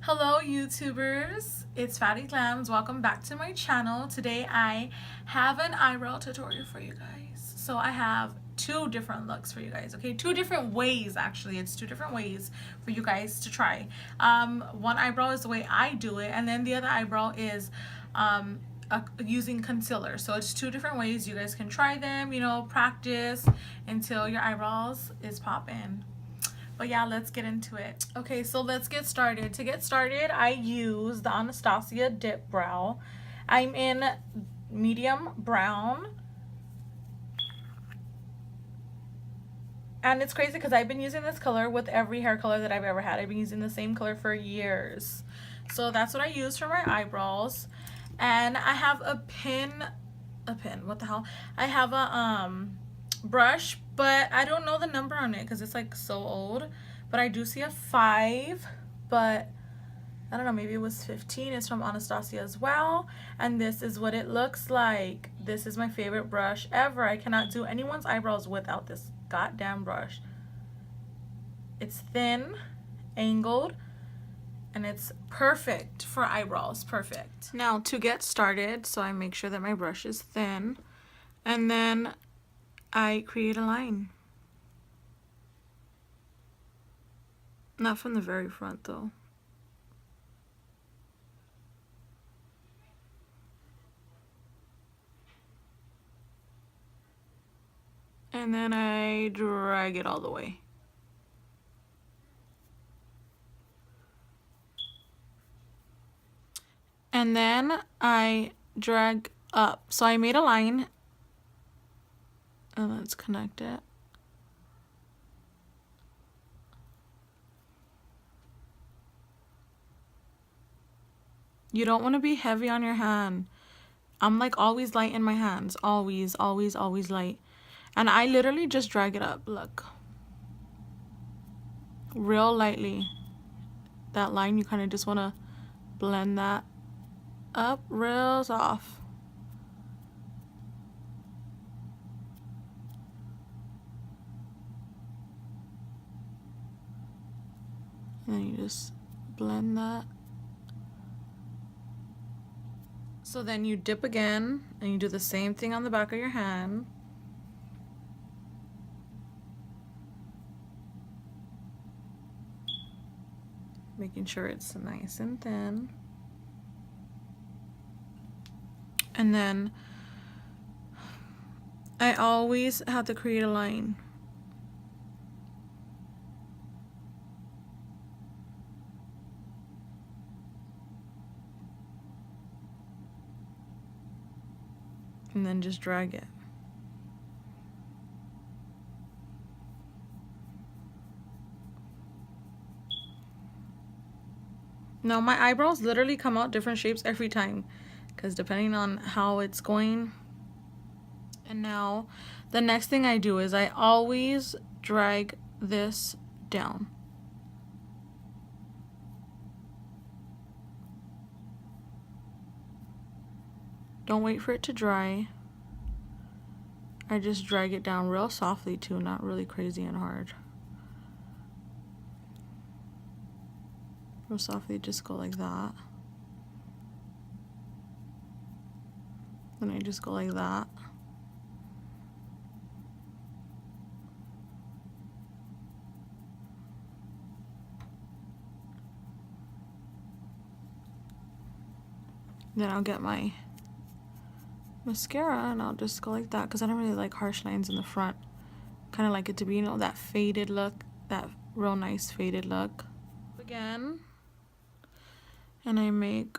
Hello YouTubers, it's Fatty Clams. Welcome back to my channel. Today I have an eyebrow tutorial for you guys. So I have two different looks for you guys, okay? Two different ways actually. It's two different ways for you guys to try. One eyebrow is the way I do it, and then the other eyebrow is using concealer. So it's two different ways. You guys can try them, practice until your eyebrows is popping. But yeah, let's get into it. Okay, so let's get started. To get started, I use the Anastasia Dip Brow. I'm in medium brown. And it's crazy because I've been using this color with every hair color that I've ever had. I've been using the same color for years. So that's what I use for my eyebrows. And I have a pin, what the hell? I have a brush, but I don't know the number on it because it's like so old, but I do see a 5, but I don't know, maybe it was 15. It's from Anastasia as well, and this is what it looks like. This is my favorite brush ever. I cannot do anyone's eyebrows without this goddamn brush. It's thin, angled, and it's perfect for eyebrows. Perfect. Now to get started, so I make sure that my brush is thin, and then I create a line. Not from the very front though. And then I drag it all the way. And then I drag up. So I made a line. And let's connect it. You don't want to be heavy on your hand. I'm like always light in my hands. Always, always, always light. And I literally just drag it up. Look. Real lightly. That line, you kind of just want to blend that up real soft. And then you just blend that. So then you dip again and you do the same thing on the back of your hand. Making sure it's nice and thin. And then I always have to create a line. And then just drag it. Now my eyebrows literally come out different shapes every time, because depending on how it's going. And now the next thing I do is I always drag this down. Don't wait for it to dry. I just drag it down real softly too, not really crazy and hard. Real softly, just go like that. Then I just go like that. Then I'll get my mascara and I'll just go like that, because I don't really like harsh lines in the front. Kind of like it to be, that faded look, that real nice faded look. Again, and I make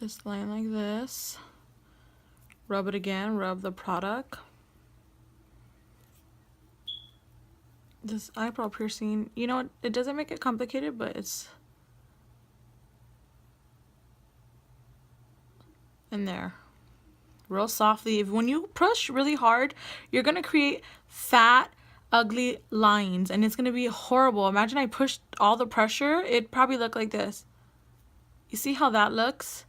this line like this. Rub it again, rub the product. This eyebrow piercing, it doesn't make it complicated, but it's in there real softly. When you push really hard, you're gonna create fat, ugly lines, and it's gonna be horrible. Imagine I pushed all the pressure, it'd probably look like this. You see how that looks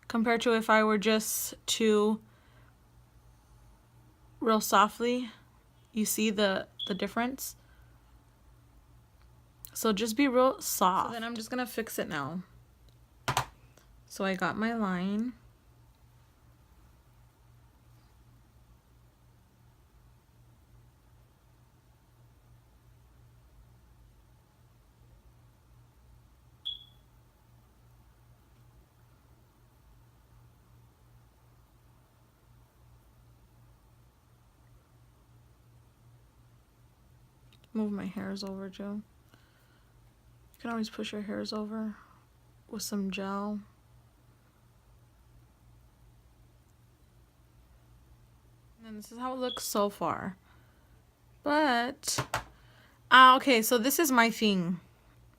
compared to if I were just to real softly. You see the difference? So just be real soft. So then I'm just gonna fix it now. So I got my line. Move my hairs over, Joe. You can always push your hairs over with some gel. And this is how it looks so far. But, okay, so this is my thing.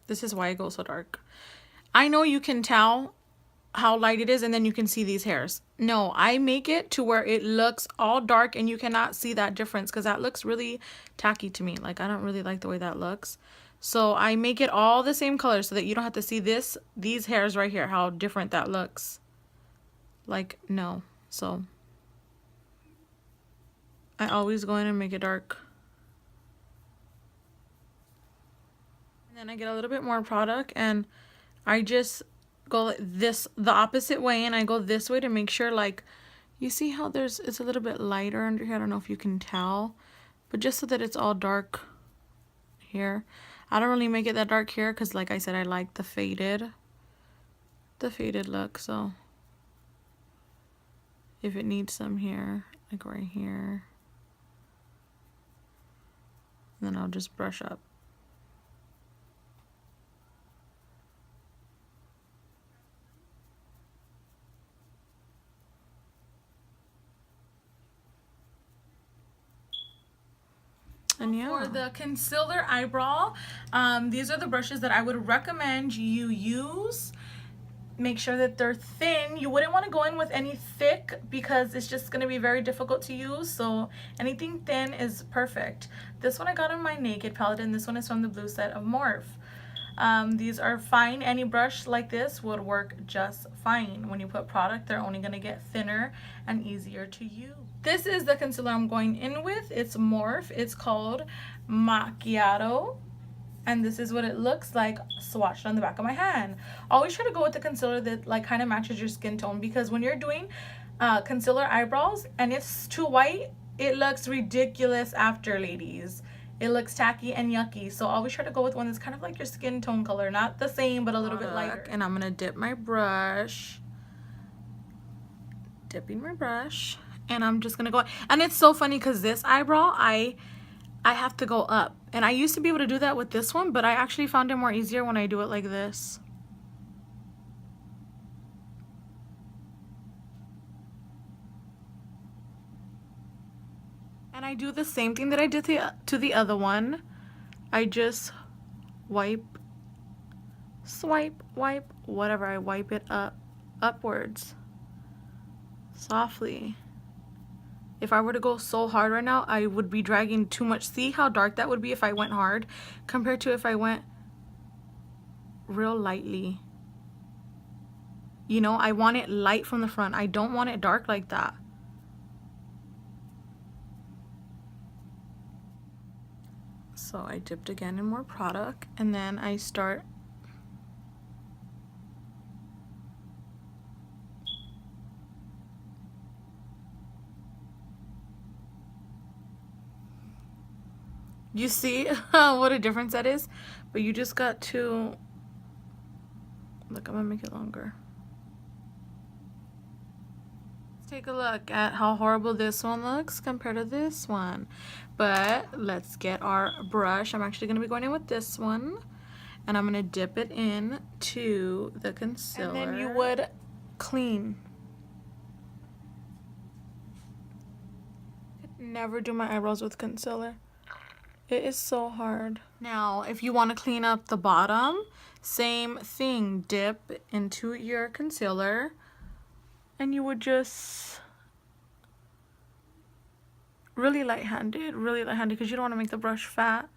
This is why I go so dark. I know you can tell how light it is and then you can see these hairs. No, I make it to where it looks all dark and you cannot see that difference because that looks really tacky to me. Like, I don't really like the way that looks. So I make it all the same color so that you don't have to see these hairs right here, how different that looks. Like, no. So I always go in and make it dark. And then I get a little bit more product and I just go the opposite way, and I go this way to make sure, like, you see how it's a little bit lighter under here. I don't know if you can tell, but just so that it's all dark here. I don't really make it that dark here because, like I said, I like the faded look. So if it needs some here, like right here, then I'll just brush up. And yeah. For the concealer eyebrow, these are the brushes that I would recommend you use. Make sure that they're thin. You wouldn't want to go in with any thick because it's just going to be very difficult to use. So anything thin is perfect. This one I got on my Naked palette, and this one is from the blue set of Morphe. These are fine. Any brush like this would work just fine. When you put product, they're only going to get thinner and easier to use. This is the concealer I'm going in with. It's Morphe. It's called Macchiato. And this is what it looks like swatched on the back of my hand. Always try to go with the concealer that like kind of matches your skin tone, because when you're doing concealer eyebrows and it's too white, it looks ridiculous after, ladies. It looks tacky and yucky. So always try to go with one that's kind of like your skin tone color. Not the same, but a little bit lighter. And I'm going to dip my brush. Dipping my brush. And I'm just going to go. And it's so funny because this eyebrow, I have to go up. And I used to be able to do that with this one, but I actually found it more easier when I do it like this. And I do the same thing that I did to the other one. I just wipe, swipe, wipe, whatever. I wipe it upwards, softly. If I were to go so hard right now, I would be dragging too much. See how dark that would be if I went hard compared to if I went real lightly. You know, I want it light from the front. I don't want it dark like that. So I dipped again in more product, and then I start you see what a difference that is? But you just got to look, I'm gonna make it longer. Let's take a look at how horrible this one looks compared to this one. But let's get our brush. I'm actually gonna be going in with this one, and I'm gonna dip it in to the concealer. And then you would clean. Never do my eyebrows with concealer. It is so hard. Now, if you want to clean up the bottom, same thing. Dip into your concealer, and you would just really light-handed because you don't want to make the brush fat.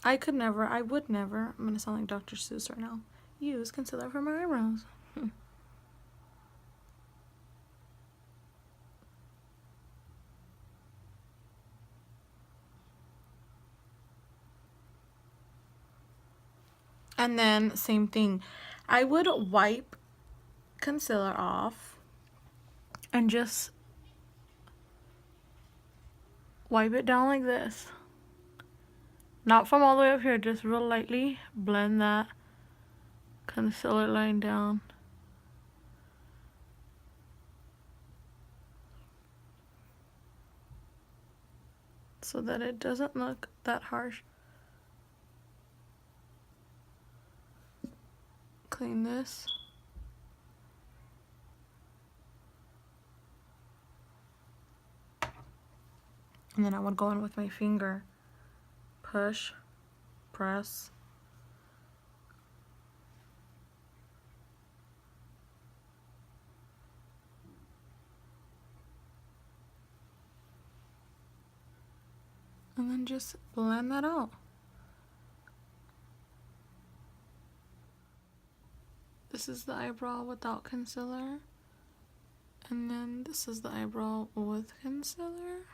I could never, I would never, I'm gonna sound like Dr. Seuss right now, use concealer for my eyebrows. And then same thing, I would wipe concealer off and just wipe it down like this. Not from all the way up here, just real lightly blend that concealer line down. So that it doesn't look that harsh. Clean this. And then I would go in with my finger. Push, press. And then just blend that out. This is the eyebrow without concealer. And then this is the eyebrow with concealer.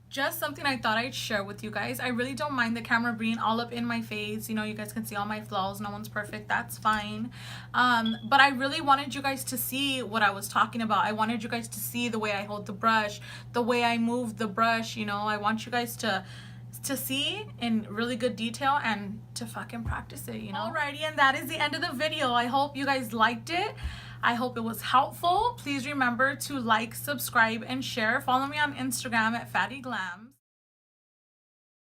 Just something I thought I'd share with you guys. I really don't mind the camera being all up in my face. You know, you guys can see all my flaws. No one's perfect. That's fine. But I really wanted you guys to see what I was talking about. I wanted you guys to see the way I hold the brush, the way I move the brush. You know, I want you guys to see in really good detail and to fucking practice it, you know. Alrighty, and that is the end of the video. I hope you guys liked it. I hope it was helpful. Please remember to like, subscribe, and share. Follow me on Instagram at Fatty Glam.